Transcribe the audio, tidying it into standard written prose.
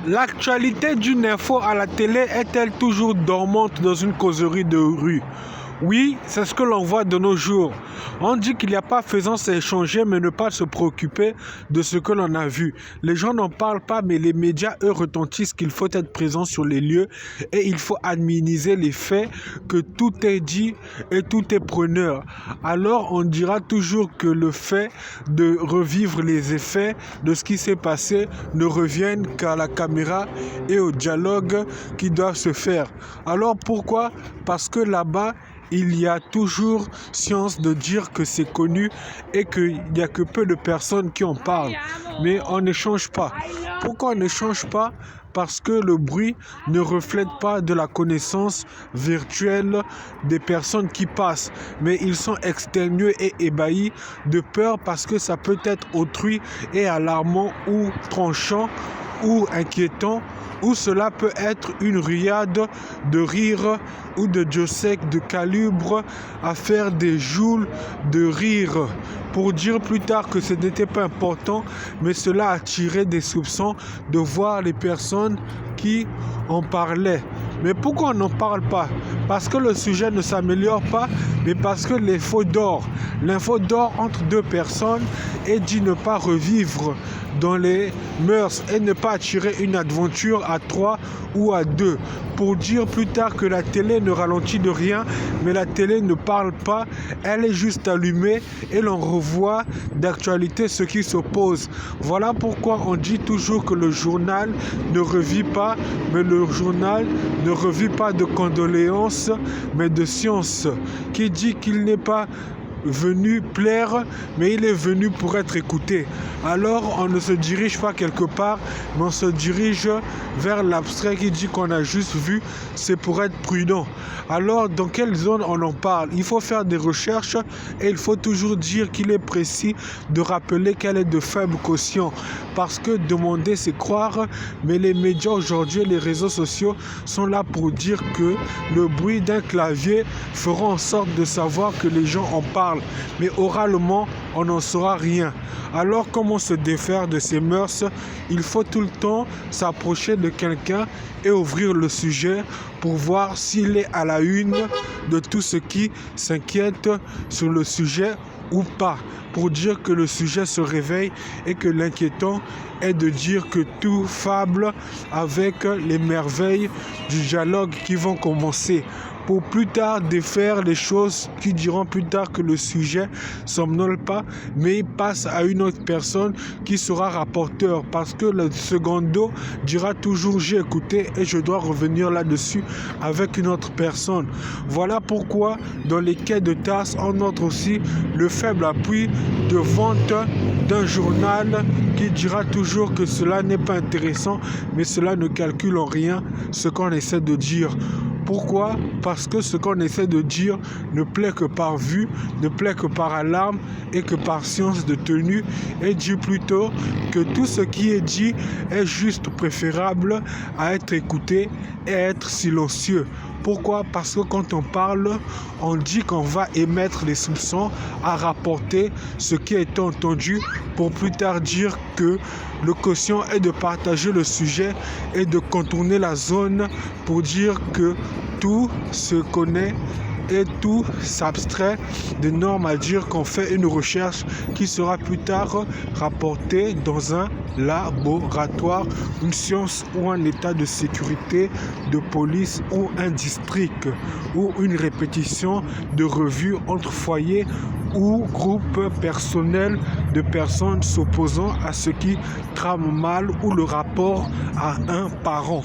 L'actualité d'une info à la télé est-elle toujours dormante dans une causerie de rue? Oui, c'est ce que l'on voit de nos jours. On dit qu'il n'y a pas faisance à échanger, mais ne pas se préoccuper de ce que l'on a vu. Les gens n'en parlent pas, mais les médias, eux, retentissent qu'il faut être présent sur les lieux et il faut administrer les faits, que tout est dit et tout est preneur. Alors, on dira toujours que le fait de revivre les effets de ce qui s'est passé ne reviennent qu'à la caméra et au dialogue qui doivent se faire. Alors, pourquoi? Parce que là-bas, il y a toujours science de dire que c'est connu et qu'il n'y a que peu de personnes qui en parlent. Mais on n'échange pas. Pourquoi on n'échange pas? Parce que le bruit ne reflète pas de la connaissance virtuelle des personnes qui passent. Mais ils sont exténués et ébahis de peur parce que ça peut être autrui et alarmant ou tranchant ou inquiétant, ou cela peut être une riade de rire ou de Josek de calibre à faire des joules de rire pour dire plus tard que ce n'était pas important, mais cela attirait des soupçons de voir les personnes qui en parlaient. Mais pourquoi on n'en parle pas? Parce que le sujet ne s'améliore pas, mais parce que l'info dort. L'info dort entre deux personnes et dit ne pas revivre dans les mœurs et ne pas attirer une aventure à 3 ou à 2. Pour dire plus tard que la télé ne ralentit de rien, mais la télé ne parle pas, elle est juste allumée et l'on revoit d'actualité ce qui s'oppose. Voilà pourquoi on dit toujours que le journal ne revit pas, mais le journal ne revit pas de condoléances, mais de science, qui dit qu'il n'est pas venu plaire, mais il est venu pour être écouté. Alors on ne se dirige pas quelque part, mais on se dirige vers l'abstrait qui dit qu'on a juste vu, c'est pour être prudent. Alors dans quelle zone on en parle? Il faut faire des recherches et il faut toujours dire qu'il est précis de rappeler qu'elle est de faible quotient, parce que demander c'est croire, mais les médias aujourd'hui, les réseaux sociaux sont là pour dire que le bruit d'un clavier fera en sorte de savoir que les gens en parlent. Mais oralement, on n'en saura rien. Alors, comment se défaire de ces mœurs? Il faut tout le temps s'approcher de quelqu'un et ouvrir le sujet pour voir s'il est à la une de tout ce qui s'inquiète sur le sujet ou pas, pour dire que le sujet se réveille et que l'inquiétant est de dire que tout fable avec les merveilles du dialogue qui vont commencer, pour plus tard défaire les choses qui diront plus tard que le sujet somnole pas, mais il passe à une autre personne qui sera rapporteur, parce que le secondo dira toujours j'ai écouté et je dois revenir là-dessus avec une autre personne. Voilà pourquoi dans les quais de tasse on note aussi le faible appui de vente d'un journal qui dira toujours que cela n'est pas intéressant, mais cela ne calcule en rien ce qu'on essaie de dire. Pourquoi? Parce que ce qu'on essaie de dire ne plaît que par vue, ne plaît que par alarme et que par science de tenue, et dit plutôt que tout ce qui est dit est juste préférable à être écouté et à être silencieux. Pourquoi? Parce que quand on parle, on dit qu'on va émettre les soupçons, à rapporter ce qui a été entendu pour plus tard dire que le quotient est de partager le sujet et de contourner la zone pour dire que tout se connaît et tout s'abstrait des normes, à dire qu'on fait une recherche qui sera plus tard rapportée dans un laboratoire, une science ou un état de sécurité, de police ou un district, ou une répétition de revue entre foyers ou groupes personnels de personnes s'opposant à ce qui trame mal ou le rapport à un parent.